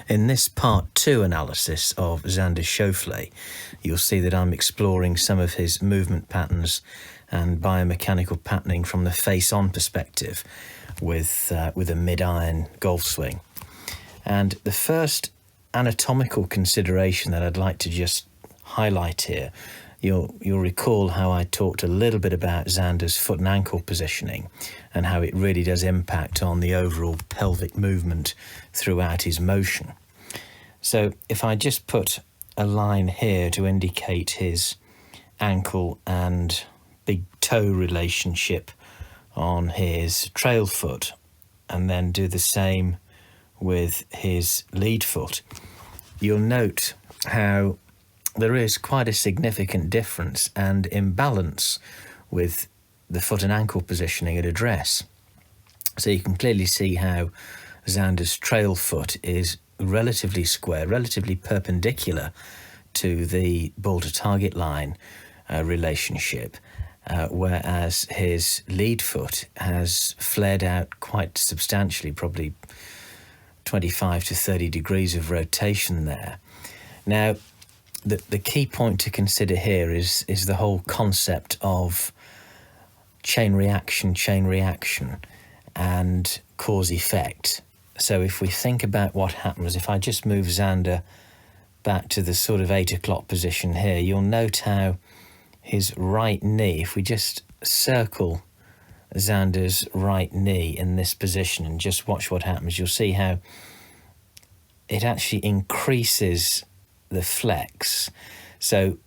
In this part 2 analysis of Xander's Schauffele, you'll see that I'm exploring some of his movement patterns and biomechanical patterning from the face-on perspective with a mid-iron golf swing. And the first anatomical consideration that I'd like to just highlight here, you'll recall how I talked a little bit about Xander's foot and ankle positioning and how it really does impact on the overall pelvic movement throughout his motion. So if I just put a line here to indicate his ankle and big toe relationship on his trail foot, and then do the same with his lead foot, you'll note how there is quite a significant difference and imbalance with the foot and ankle positioning at address. So you can clearly see how Xander's trail foot is relatively square, relatively perpendicular to the ball to target line relationship, whereas his lead foot has flared out quite substantially, probably 25 to 30 degrees of rotation there. Now, the key point to consider here is the whole concept of chain reaction, and cause-effect. So if we think about what happens, if I just move Xander back to the sort of 8 o'clock position here, you'll note how his right knee, if we just circle Xander's right knee in this position and just watch what happens, you'll see how it actually increases the flex. So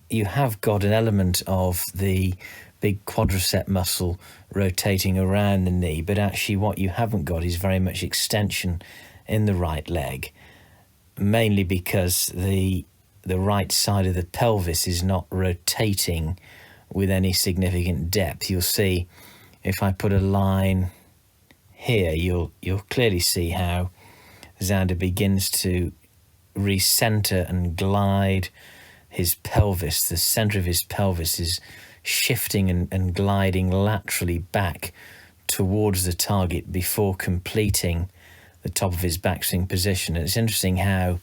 you have got an element of the big quadricep muscle rotating around the knee, but actually what you haven't got is very much extension in the right leg, mainly because the right side of the pelvis is not rotating with any significant depth. You'll see if I put a line here, you'll clearly see how Xander begins to recenter and glide his pelvis. The center of his pelvis is shifting and gliding laterally back towards the target before completing the top of his backswing position. And it's interesting how,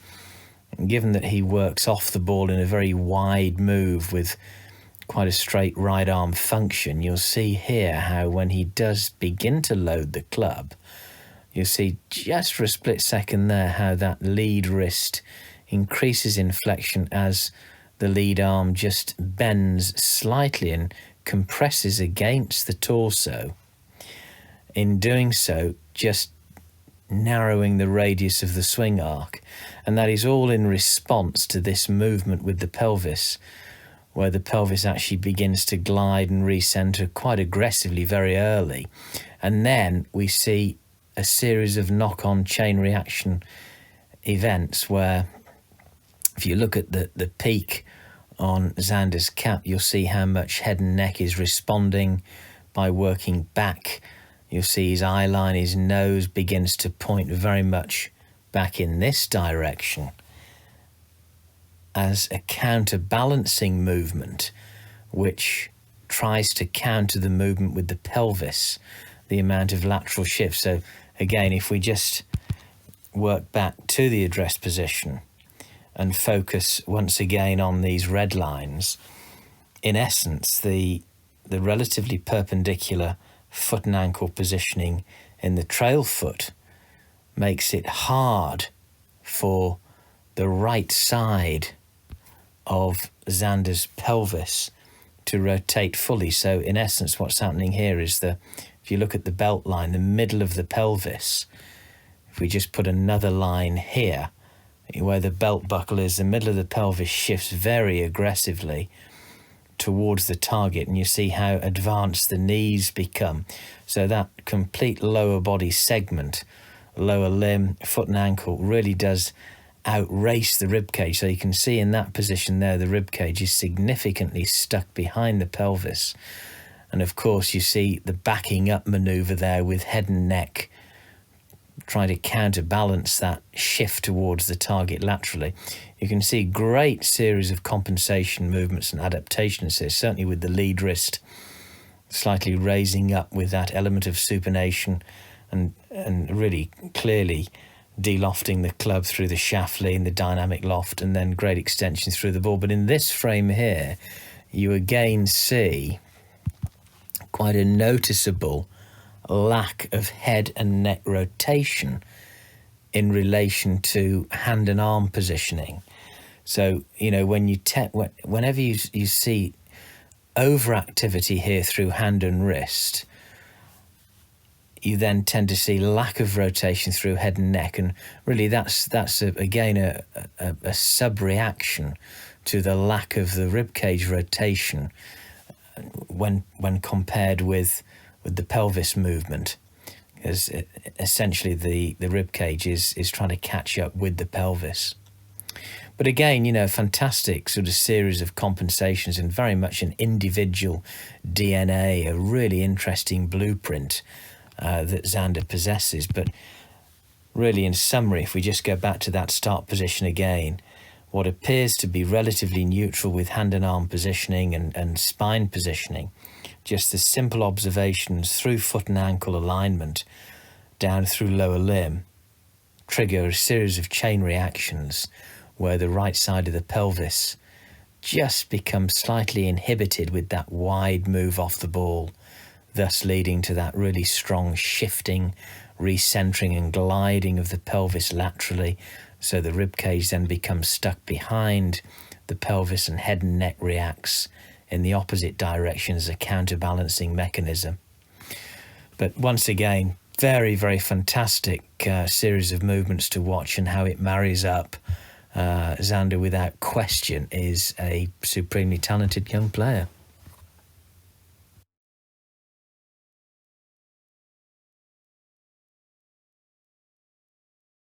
given that he works off the ball in a very wide move with quite a straight right arm function, you'll see here how when he does begin to load the club, you'll see just for a split second there how that lead wrist increases in flexion as the lead arm just bends slightly and compresses against the torso. In doing so, just narrowing the radius of the swing arc. And that is all in response to this movement with the pelvis, where the pelvis actually begins to glide and recenter quite aggressively very early. And then we see a series of knock-on chain reaction events where, if you look at the peak on Xander's cap, you'll see how much head and neck is responding by working back. You'll see his eye line, his nose begins to point very much back in this direction as a counterbalancing movement which tries to counter the movement with the pelvis, the amount of lateral shift. So again, if we just work back to the address position and focus once again on these red lines, in essence, the relatively perpendicular foot and ankle positioning in the trail foot makes it hard for the right side of Xander's pelvis to rotate fully. So in essence, what's happening here is if you look at the belt line, the middle of the pelvis, if we just put another line here, where the belt buckle is, the middle of the pelvis shifts very aggressively towards the target, and you see how advanced the knees become. So that complete lower body segment, lower limb, foot and ankle, really does outrace the rib cage. So you can see in that position there, the rib cage is significantly stuck behind the pelvis. And of course, you see the backing up maneuver there with head and neck trying to counterbalance that shift towards the target laterally. You can see a great series of compensation movements and adaptations here, certainly with the lead wrist slightly raising up with that element of supination and really clearly de-lofting the club through the Schauffele and the dynamic loft, and then great extension through the ball. But in this frame here, you again see quite a noticeable lack of head and neck rotation in relation to hand and arm positioning. So, you know, whenever you see overactivity here through hand and wrist, you then tend to see lack of rotation through head and neck, and really that's again a sub-reaction to the lack of the ribcage rotation when compared with the pelvis movement, as essentially the ribcage is trying to catch up with the pelvis. But again, you know, fantastic sort of series of compensations and very much an individual DNA, a really interesting blueprint that Xander possesses. But really, in summary, if we just go back to that start position again, what appears to be relatively neutral with hand and arm positioning and spine positioning, just the simple observations through foot and ankle alignment down through lower limb, trigger a series of chain reactions where the right side of the pelvis just becomes slightly inhibited with that wide move off the ball, thus leading to that really strong shifting, recentering and gliding of the pelvis laterally, so the ribcage then becomes stuck behind the pelvis and head and neck reacts in the opposite direction as a counterbalancing mechanism. But once again, very, very fantastic series of movements to watch, and how it marries up. Xander, without question, is a supremely talented young player.